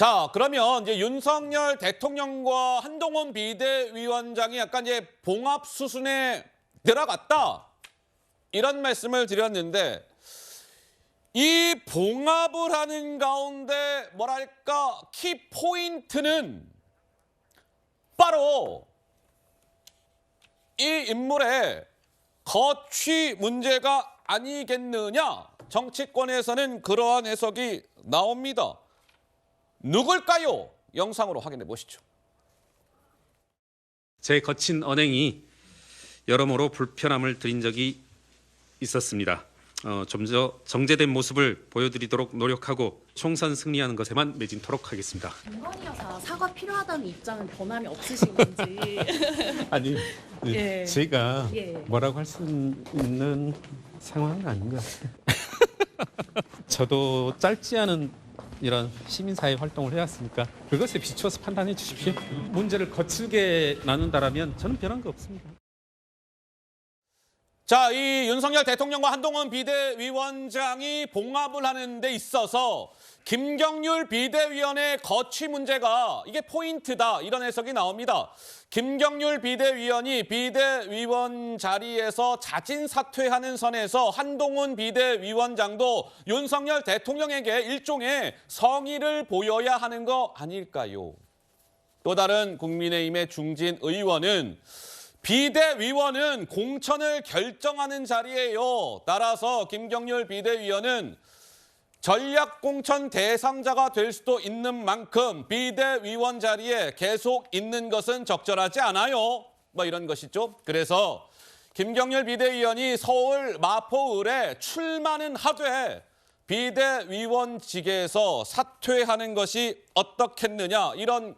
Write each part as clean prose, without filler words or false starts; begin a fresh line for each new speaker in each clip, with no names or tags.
자, 그러면 이제 윤석열 대통령과 한동훈 비대위원장이 약간 이제 봉합 수순에 들어갔다. 이런 말씀을 드렸는데 이 봉합을 하는 가운데 뭐랄까 키포인트는 바로 이 인물의 거취 문제가 아니겠느냐. 정치권에서는 그러한 해석이 나옵니다. 누굴까요? 영상으로 확인해 보시죠.
제 거친 언행이 여러모로 불편함을 드린 적이 있었습니다. 좀 더 정제된 모습을 보여드리도록 노력하고 총선 승리하는 것에만 매진토록 하겠습니다.
김건희 여사 사과 필요하다는 입장은 변함이 없으신 건지.
아니,
예.
제가
예.
뭐라고 할 수 있는 상황은 아닌 것 같아요. 저도 짧지 않은 이런 시민사회 활동을 해왔으니까 그것에 비추어서 판단해 주십시오. 문제를 거칠게 나눈다라면 저는 변한 거 없습니다.
자, 이 윤석열 대통령과 한동훈 비대위원장이 봉합을 하는 데 있어서 김경률 비대위원의 거취 문제가 이게 포인트다. 이런 해석이 나옵니다. 김경률 비대위원이 비대위원 자리에서 자진 사퇴하는 선에서 한동훈 비대위원장도 윤석열 대통령에게 일종의 성의를 보여야 하는 거 아닐까요? 또 다른 국민의힘의 중진 의원은 비대위원은 공천을 결정하는 자리예요. 따라서 김경률 비대위원은 전략공천 대상자가 될 수도 있는 만큼 비대위원 자리에 계속 있는 것은 적절하지 않아요. 뭐 이런 것이죠. 그래서 김경률 비대위원이 서울 마포을에 출마는 하되 비대위원직에서 사퇴하는 것이 어떻겠느냐 이런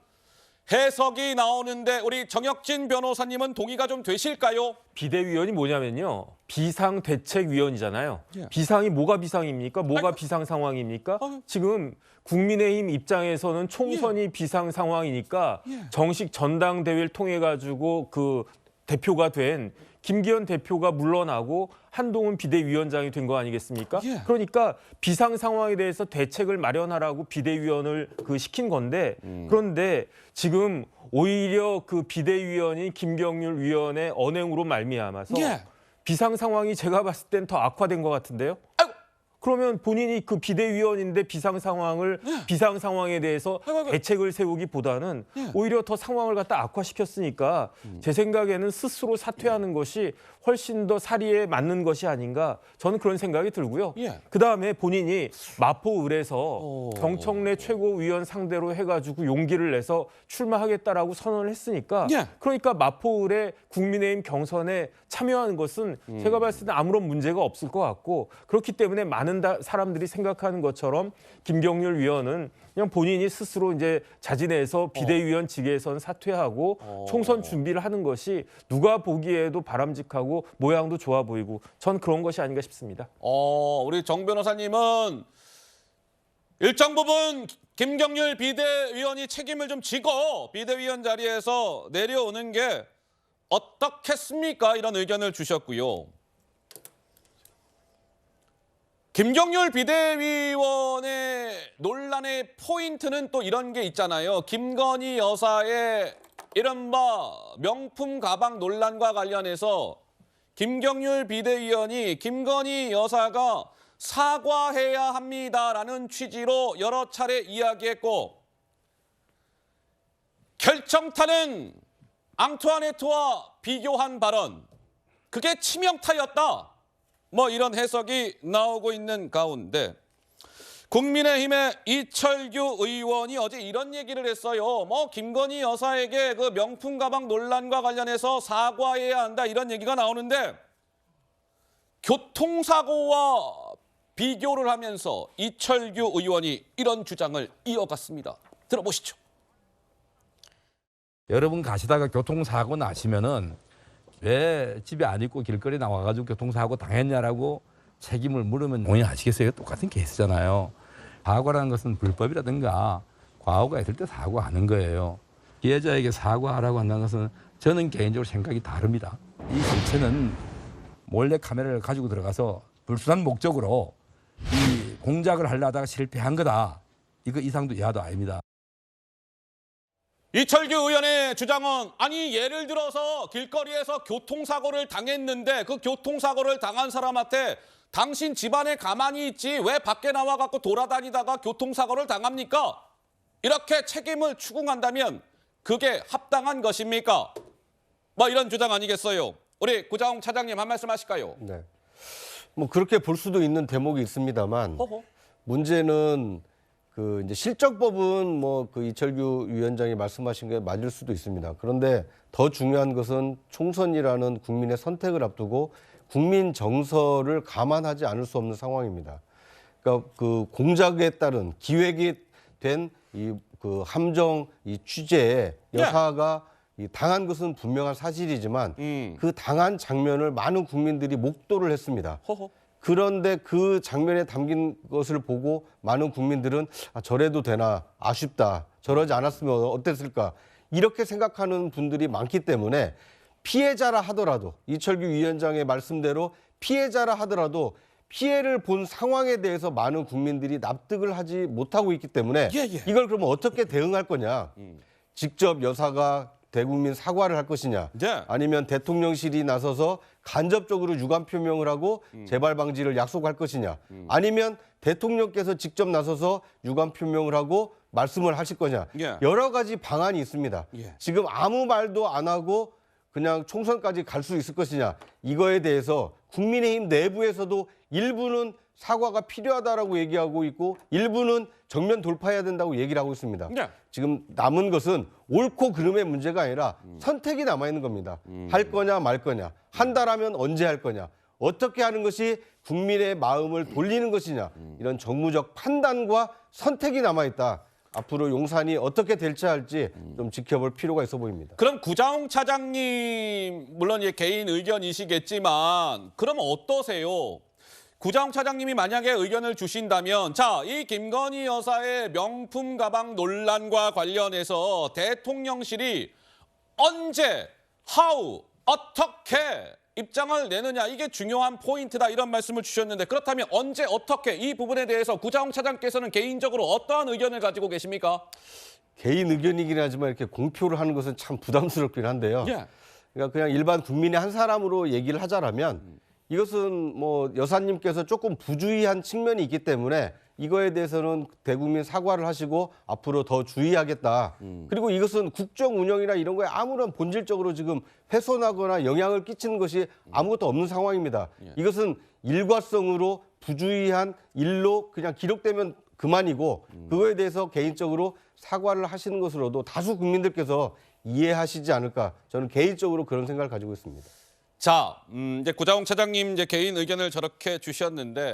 해석이 나오는데 우리 정혁진 변호사님은 동의가 좀 되실까요?
비대위원이 뭐냐면요. 비상대책위원이잖아요.
예.
비상이 뭐가 비상입니까? 뭐가
아이고.
비상 상황입니까?
아유.
지금 국민의힘 입장에서는 총선이 비상 상황이니까
예.
정식 전당대회를 통해 가지고 그 대표가 된 김기현 대표가 물러나고 한동훈 비대위원장이 된 거 아니겠습니까?
예.
그러니까 비상 상황에 대해서 대책을 마련하라고 비대위원을 시킨 건데 그런데 지금 오히려 그 비대위원이 김경률 위원의 언행으로 말미암아서
예.
비상 상황이 제가 봤을 땐 더 악화된 것 같은데요.
아이고.
그러면 본인이 그 비대위원인데 비상 상황을 비상 상황에 대해서
아이고.
대책을 세우기보다는
예.
오히려 더 상황을 갖다 악화시켰으니까 제 생각에는 스스로 사퇴하는 것이 훨씬 더 사리에 맞는 것이 아닌가 저는 그런 생각이 들고요.
예.
그다음에 본인이 마포을에서
오.
정청래 최고위원 상대로 해가지고 용기를 내서 출마하겠다라고 선언을 했으니까
예.
그러니까 마포을의 국민의힘 경선에 참여하는 것은 제가 봤을 때 아무런 문제가 없을 것 같고 그렇기 때문에 많은 사람들이 생각하는 것처럼 김경률 위원은 그냥 본인이 스스로 이제 자진해서 비대위원 직에선 사퇴하고 총선 준비를 하는 것이 누가 보기에도 바람직하고 모양도 좋아 보이고 전 그런 것이 아닌가 싶습니다.
우리 정 변호사님은 일정 부분 김경률 비대위원이 책임을 좀 지고 비대위원 자리에서 내려오는 게 어떻겠습니까? 이런 의견을 주셨고요. 김경률 비대위원의 논란의 포인트는 또 이런 게 있잖아요. 김건희 여사의 이른바 명품 가방 논란과 관련해서 김경률 비대위원이 김건희 여사가 사과해야 합니다라는 취지로 여러 차례 이야기했고 결정타는 앙투아네트와 비교한 발언, 그게 치명타였다. 뭐 이런 해석이 나오고 있는 가운데 국민의힘의 이철규 의원이 어제 이런 얘기를 했어요. 뭐 김건희 여사에게 그 명품 가방 논란과 관련해서 사과해야 한다 이런 얘기가 나오는데 교통사고와 비교를 하면서 이철규 의원이 이런 주장을 이어갔습니다. 들어보시죠.
여러분 가시다가 교통사고 나시면은 왜 집에 안 있고 길거리 나와가지고 교통사고 당했냐라고 책임을 물으면 본인 아시겠어요? 똑같은 케이스잖아요. 사고라는 것은 불법이라든가 과오가 있을 때 사고하는 거예요. 피해자에게 사과하라고 한다는 것은 저는 개인적으로 생각이 다릅니다. 이 정체는 몰래 카메라를 가지고 들어가서 불순한 목적으로 이 공작을 하려다가 실패한 거다. 이거 이상도 이하도 아닙니다.
이철규 의원의 주장은 아니 예를 들어서 길거리에서 교통사고를 당했는데 그 교통사고를 당한 사람한테 당신 집안에 가만히 있지 왜 밖에 나와 갖고 돌아다니다가 교통사고를 당합니까? 이렇게 책임을 추궁한다면 그게 합당한 것입니까? 뭐 이런 주장 아니겠어요? 우리 구자홍 차장님 한 말씀 하실까요?
네. 뭐 그렇게 볼 수도 있는 대목이 있습니다만
허허.
문제는 그 이제 실적법은 뭐 그 이철규 위원장이 말씀하신 게 맞을 수도 있습니다. 그런데 더 중요한 것은 총선이라는 국민의 선택을 앞두고 국민 정서를 감안하지 않을 수 없는 상황입니다. 그러니까 그 공작에 따른 기획이 된 이 그 함정 이 취재에 여사가 이 당한 것은 분명한 사실이지만 그 당한 장면을 많은 국민들이 목도를 했습니다.
허허.
그런데 그 장면에 담긴 것을 보고 많은 국민들은 아, 저래도 되나 아쉽다. 저러지 않았으면 어땠을까. 이렇게 생각하는 분들이 많기 때문에 피해자라 하더라도 이철규 위원장의 말씀대로 피해자라 하더라도 피해를 본 상황에 대해서 많은 국민들이 납득을 하지 못하고 있기 때문에
예, 예.
이걸 그러면 어떻게 대응할 거냐. 직접 여사가 대국민 사과를 할 것이냐.
네.
아니면 대통령실이 나서서 간접적으로 유감 표명을 하고 재발 방지를 약속할 것이냐. 아니면 대통령께서 직접 나서서 유감 표명을 하고 말씀을 하실 거냐.
예.
여러 가지 방안이 있습니다.
예.
지금 아무 말도 안 하고 그냥 총선까지 갈 수 있을 것이냐. 이거에 대해서 국민의힘 내부에서도 일부는 사과가 필요하다라고 얘기하고 있고 일부는 정면 돌파해야 된다고 얘기를 하고 있습니다.
네.
지금 남은 것은 옳고 그름의 문제가 아니라 선택이 남아 있는 겁니다. 할 거냐 말 거냐. 한다라면 언제 할 거냐. 어떻게 하는 것이 국민의 마음을 돌리는 것이냐. 이런 정무적 판단과 선택이 남아 있다. 앞으로 용산이 어떻게 될지 할지 좀 지켜볼 필요가 있어 보입니다.
그럼 구자홍 차장님 물론 이제 개인 의견이시겠지만 그럼 어떠세요? 구자홍 차장님이 만약에 의견을 주신다면 자, 이 김건희 여사의 명품 가방 논란과 관련해서 대통령실이 언제, how, 어떻게 입장을 내느냐 이게 중요한 포인트다 이런 말씀을 주셨는데 그렇다면 언제 어떻게 이 부분에 대해서 구자홍 차장께서는 개인적으로 어떠한 의견을 가지고 계십니까?
개인 의견이긴 하지만 이렇게 공표를 하는 것은 참 부담스럽긴 한데요.
예.
그러니까 그냥 일반 국민의 한 사람으로 얘기를 하자라면 이것은 뭐 여사님께서 조금 부주의한 측면이 있기 때문에 이거에 대해서는 대국민 사과를 하시고 앞으로 더 주의하겠다. 그리고 이것은 국정 운영이나 이런 거에 아무런 본질적으로 지금 훼손하거나 영향을 끼치는 것이 아무것도 없는 상황입니다. 이것은 일과성으로 부주의한 일로 그냥 기록되면 그만이고 그거에 대해서 개인적으로 사과를 하시는 것으로도 다수 국민들께서 이해하시지 않을까 저는 개인적으로 그런 생각을 가지고 있습니다.
자, 이제 구자홍 차장님 이제 개인 의견을 저렇게 주셨는데